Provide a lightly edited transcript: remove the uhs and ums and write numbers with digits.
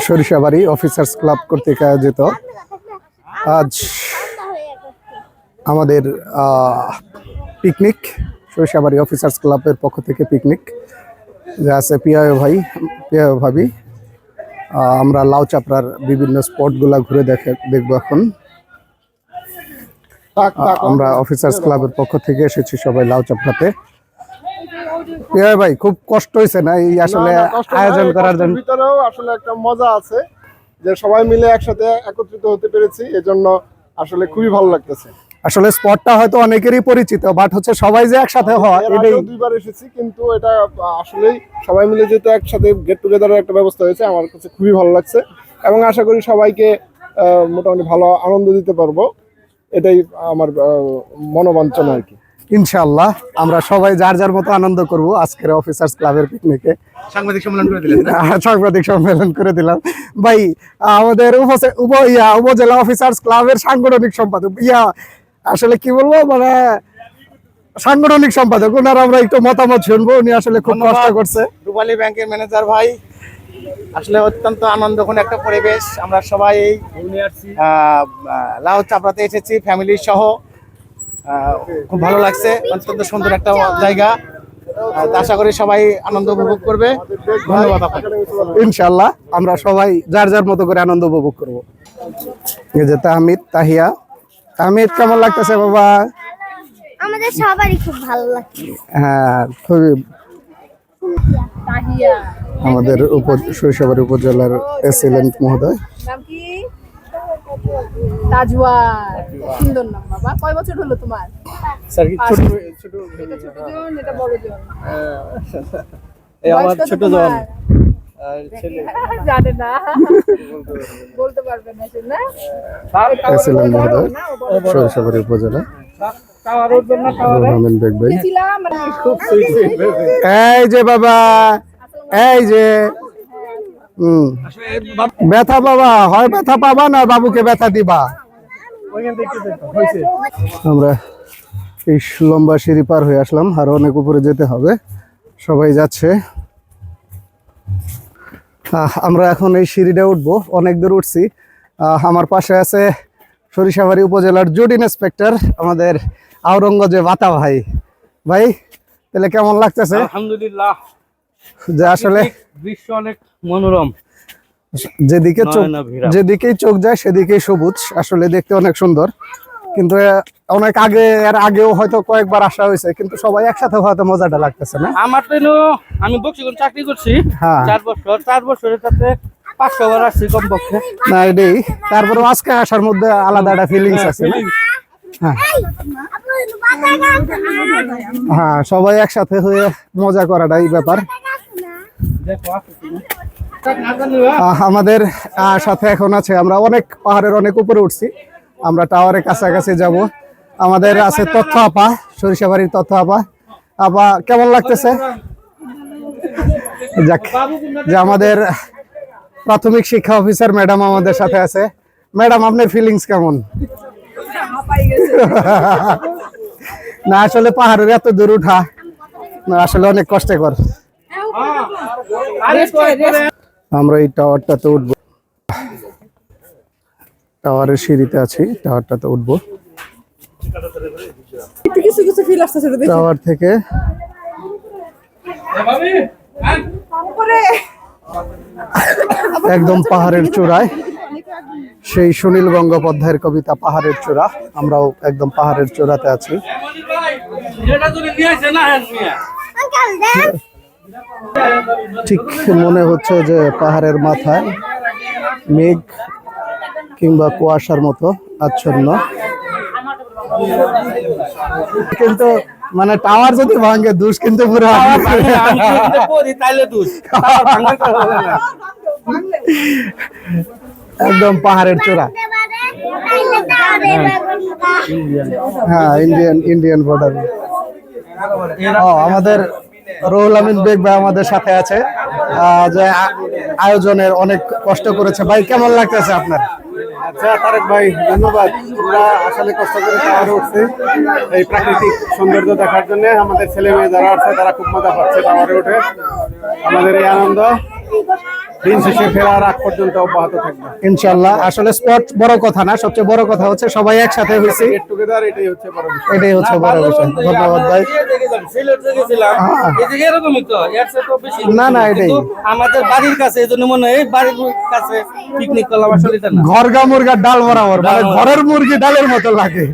Sarishabari officers club কর্তৃক আয়োজিত আজ আমাদের পিকনিক, সরিষাবাড়ি অফিসার্স ক্লাবের পক্ষ থেকে পিকনিক যা আছে পিয়াও ভাই, পিয়াও ভাবি। আমরা লাউ চাপড়ার বিভিন্ন স্পটগুলা ঘুরে দেখবো এখন। আমরা অফিসার্স ক্লাবের পক্ষ থেকে এসেছি সবাই লাউ চাপড়াতে। পিয়াও ভাই, খুব কষ্ট হয়েছে না এই আসলে আয়োজন করার জন্য? ভিতরেও আসলে একটা মজা আছে যে সবাই মিলে একসাথে একত্রিত হতে পেরেছি, এজন্য আসলে খুবই ভালো লাগতেছে। আসলে স্পটটা হয়তো অনেকেরই পরিচিত, বাট হচ্ছে সবাই যে একসাথে হয় এটাই। দুইবার এসেছি, কিন্তু এটা আসলেই সবাই মিলে যেহেতু একসাথে গেট টুগেদারের একটা ব্যবস্থা হয়েছে, আমার কাছে খুবই ভালো লাগছে এবং আশা করি সবাইকে মোটামুটি ভালো আনন্দ দিতে পারবো, এটাই আমার মনোবাঞ্ছনা আর কি। ইনশাআল্লাহ আমরা সবাই যার যার মতো আনন্দ করব আজকের অফিসার্স ক্লাবের পিকনিকে। সাংবাদিক সম্মেলন করে দিলেন? সাংবাদিক সম্মেলন করে দিলাম ভাই। আমাদের উপজেলা অফিসার্স ক্লাবের সাংগঠনিক সম্পাদক আসলে কি বলবো, মানে সাংগঠনিক সম্পাদক, ওনার আমরা একটু মতামত শুনবো। উনি আসলে খুব কষ্ট করছে। রূপালী ব্যাংকের ম্যানেজার ভাই, আসলে অত্যন্ত আনন্দঘন একটা পরিবেশ। আমরা সবাই লাউ চাপড়াতে এসেছি ফ্যামিলি সহ, খুব ভালো লাগছে। অত্যন্ত সুন্দর একটা জায়গা, আশা করি সবাই আনন্দ উপভোগ করবে। ধন্যবাদ আপনাকে। ইনশাআল্লাহ আমরা সবাই যার যার মতো করে আনন্দ উপভোগ করবো। এই যে তাহমিদ, তাহিয়া। তাহমিদ, কেমন লাগতেছে বাবা? আমাদের সবারই খুব ভালো লাগছে। হ্যাঁ, খুবই। আমাদের সরিষাবাড়ি উপজেলার এসিলেন্ট মহোদয়। নাম কি? তাজওয়ার। সুন্দর নাম বাবা। কয় বছর হলো তোমার? স্যার কি ছোট এটা ছোট জন, এটা বড় জন। এই আমার ছোট জন ছেলে জানে না, বলতে পারবে না সে, না? এসিলেন্ট মহোদয় সরিষাবাড়ি উপজেলা। এই যে বাবা, এই যে ব্যথা বাবা, হয় ব্যথা পাবা না বাবুকে ব্যথা দিবা। আমরা এই লম্বা সিঁড়ি পার হয়ে আসলাম, আরো অনেক উপরে যেতে হবে। সবাই যাচ্ছে, আমরা এখন এই সিঁড়িটা উঠবো। অনেক দূর উঠছি। আমার পাশে আছে সরিষাবাড়ি উপজেলার জুড ইন্সপেক্টর আমাদের আওরঙ্গজেব আতা ভাই। ভাই, তাহলে কেমন লাগতেছে? আলহামদুলিল্লাহ, যে আসলে দৃশ্য অনেক মনোরম। যেদিকেই চোখ যায় সেদিকেই সবুজ, আসলে দেখতে অনেক সুন্দর। কিন্তু অনেক আগেও হয়তো কয়েকবার আসা হয়েছে, কিন্তু সবাই একসাথে হয়তো মজাটা লাগতেছে না। আমার তো আমি বক্সিগঞ্জ চাকরি করছি 4 বছর, 4 বছরের সাথে 500 বার আসছি কমপক্ষে। না এটাই, তারপরে আজকে আসার মধ্যে আলাদা একটা ফিলিংস আছে। হ্যাঁ, সবাই একসাথে হয়ে মজা করাটাই ব্যাপার। আমাদের সাথে এখন আছে, আমরা অনেক পাহাড়ের অনেক উপরে উঠছি, আমরা টাওয়ারের কাছাকাছি যাব। আমাদের আছে তথ্য আপা, সরিষাবাড়ির তথ্য আপা। আপা, কেমন লাগতেছে? যাক, যে আমাদের প্রাথমিক শিক্ষা অফিসার ম্যাডাম আমাদের সাথে আছে। ম্যাডাম, আপনার ফিলিংস কেমন? না আসলে পাহাড়ের এত দূর উঠা আসলে অনেক কষ্টকর। আমরা এই টাওয়ারটাতে উঠবো, টাওয়ারের সিঁড়িতে আছি, টাওয়ারটাতে উঠবো। টাওয়ার থেকে একদম পাহাড়ের চূড়ায়, সেই সুনীল গঙ্গোপাধ্যায়ের কবিতা পাহাড়ের চূড়া। আমরাও একদম পাহাড়ের চূড়াতে আছি। ঠিক মনে হচ্ছে যে পাহাড়ের মাথায় মেঘ কিংবা কুয়াশার মতো আচ্ছন্ন, কিন্তু মানে টাওয়ার যদি ভাঙে দুষ কিন্তু পুরো একদম পাহাড়ের চূড়া। হ্যাঁ, ইন্ডিয়ান বর্ডার। আমাদের রুহুল আমিন বেগ ভাই আমাদের সাথে আছে, যে আয়োজনের অনেক কষ্ট করেছে। ভাই, কেমন লাগতেছে আপনার? আচ্ছা তারেক ভাই ধন্যবাদ। আমরা আসলে কষ্ট করে টাওয়ারে উঠছি এই প্রাকৃতিক সৌন্দর্য দেখার জন্য। আমাদের ছেলে মেয়ে যারা আছে তারা খুব মজা পাচ্ছে টাওয়ারে উঠে। আমাদের এই আনন্দ দিন শেষে ফেরার আগ পর্যন্ত অব্যাহত থাকবে ইনশাল্লাহ। আসলে স্পট বড় কথা না, সবচেয়ে বড় কথা হচ্ছে সবাই একসাথে হয়েছি, গেট টুগেদার এটাই হচ্ছে বড় বিষয়। এটাই হচ্ছে বড় বিষয়। ধন্যবাদ ভাই। না না এটাই আমাদের বাড়ির কাছে এই জন্য মনে হয় এই বাড়ির কাছে পিকনিক করলাম, আসলে এটা না। ঘরগা মুরগার ডাল বরাবর, মানে ঘরের মুরগি ডালের মতো লাগে।